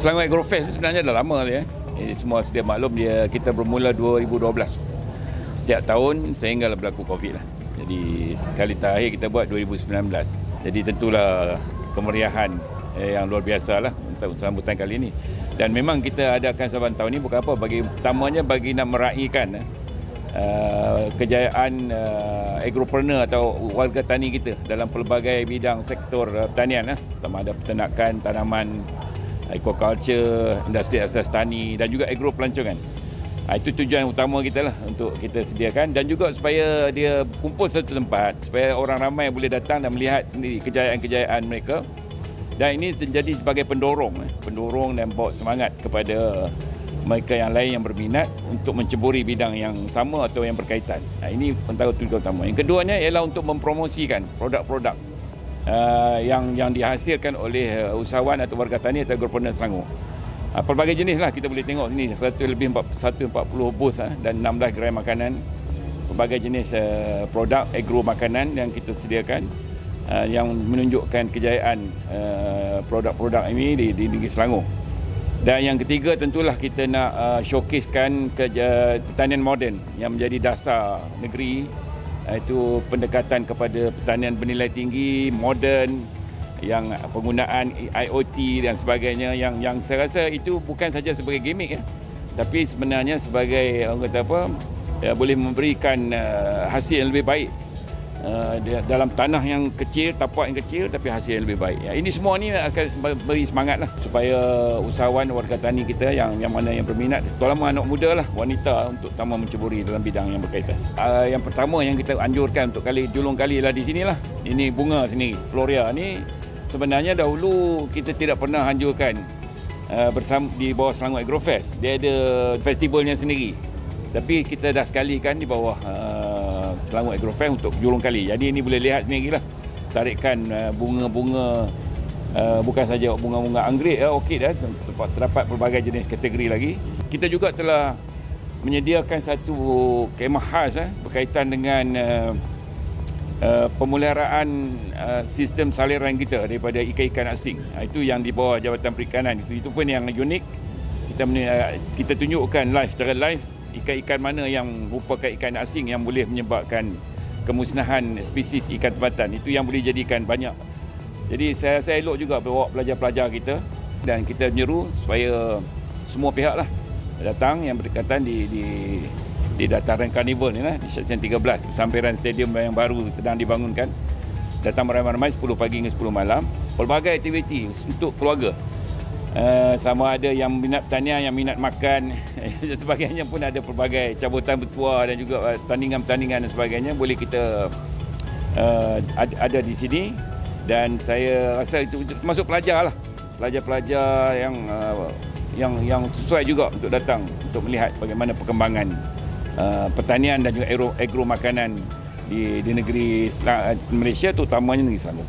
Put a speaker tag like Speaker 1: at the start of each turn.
Speaker 1: Selangor Agrofest ni sebenarnya dah lama dia. Semua sedia maklum kita bermula 2012. Setiap tahun sehinggalah berlaku Covid lah. Jadi kali terakhir kita buat 2019. Jadi tentulah kemeriahan yang luar biasa lah untuk sambutan kali ini. Dan memang kita adakan saban tahun ini bukan apa, pertamanya bagi nak meraihkan kejayaan agropreneur atau warga tani kita dalam pelbagai bidang sektor pertanian, sama ada peternakan, tanaman, aquaculture, industri asas tani dan juga agro pelancongan. Itu tujuan utama kita lah untuk kita sediakan, dan juga supaya dia kumpul satu tempat, supaya orang ramai boleh datang dan melihat sendiri kejayaan-kejayaan mereka. Dan ini menjadi sebagai pendorong dan bawa semangat kepada mereka yang lain yang berminat untuk menceburi bidang yang sama atau yang berkaitan. Ini antara tujuan utama. Yang keduanya ialah untuk mempromosikan produk-produk yang dihasilkan oleh usahawan atau warga tani atau agropreneur Selangor. Pelbagai jenis lah kita boleh tengok sini, 140 booth dan 16 gerai makanan. Pelbagai jenis produk agro makanan yang kita sediakan yang menunjukkan kejayaan produk-produk ini di negeri Selangor. Dan yang ketiga tentulah kita nak showcasekan pertanian moden yang menjadi dasar negeri, iaitu pendekatan kepada pertanian bernilai tinggi, moden, yang penggunaan IoT dan sebagainya, yang saya rasa itu bukan saja sebagai gimmick tapi sebenarnya sebagai orang kata apa, boleh memberikan hasil yang lebih baik dalam tanah yang kecil, tapak yang kecil tapi hasil yang lebih baik. Ini semua ni akan beri semangat lah supaya usahawan warga tani kita yang mana yang berminat, terutama anak muda lah, wanita, untuk tambah menceburi dalam bidang yang berkaitan. Yang pertama yang kita anjurkan untuk julung kali lah di sinilah. Ini bunga sini, Floria ni sebenarnya dahulu kita tidak pernah anjurkan bersama di bawah Selangor Agrofest. Dia ada festivalnya sendiri. Tapi kita dah sekalikan di bawah Selangor Agrofest untuk julung kali. Jadi ini boleh lihat sendirilah tarikan bunga-bunga, bukan saja bunga-bunga anggrek, orkid, terdapat pelbagai jenis kategori lagi. Kita juga telah menyediakan satu kemah khas berkaitan dengan pemeliharaan sistem saliran kita daripada ikan-ikan asing. Itu yang di bawah Jabatan Perikanan. Itu pun yang unik. Kita tunjukkan live, secara live, ikan-ikan mana yang merupakan ikan asing yang boleh menyebabkan kemusnahan spesies ikan tempatan. Itu yang boleh jadikan banyak. Jadi saya elok juga bawa pelajar-pelajar kita, dan kita menyeru supaya semua pihak lah datang yang berdekatan di dataran Karnival ni lah, di Seksyen 13, sampiran stadium yang baru sedang dibangunkan. Datang ramai-ramai 10 pagi hingga 10 malam. Pelbagai aktiviti untuk keluarga. Sama ada yang minat pertanian, yang minat makan dan sebagainya, pun ada pelbagai cabutan bertuah dan juga tandingan-tandingan dan sebagainya boleh kita ada di sini. Dan saya rasa itu termasuk pelajar lah, pelajar-pelajar yang sesuai juga untuk datang untuk melihat bagaimana perkembangan pertanian dan juga agro makanan di negeri Malaysia, terutamanya negeri Selangor.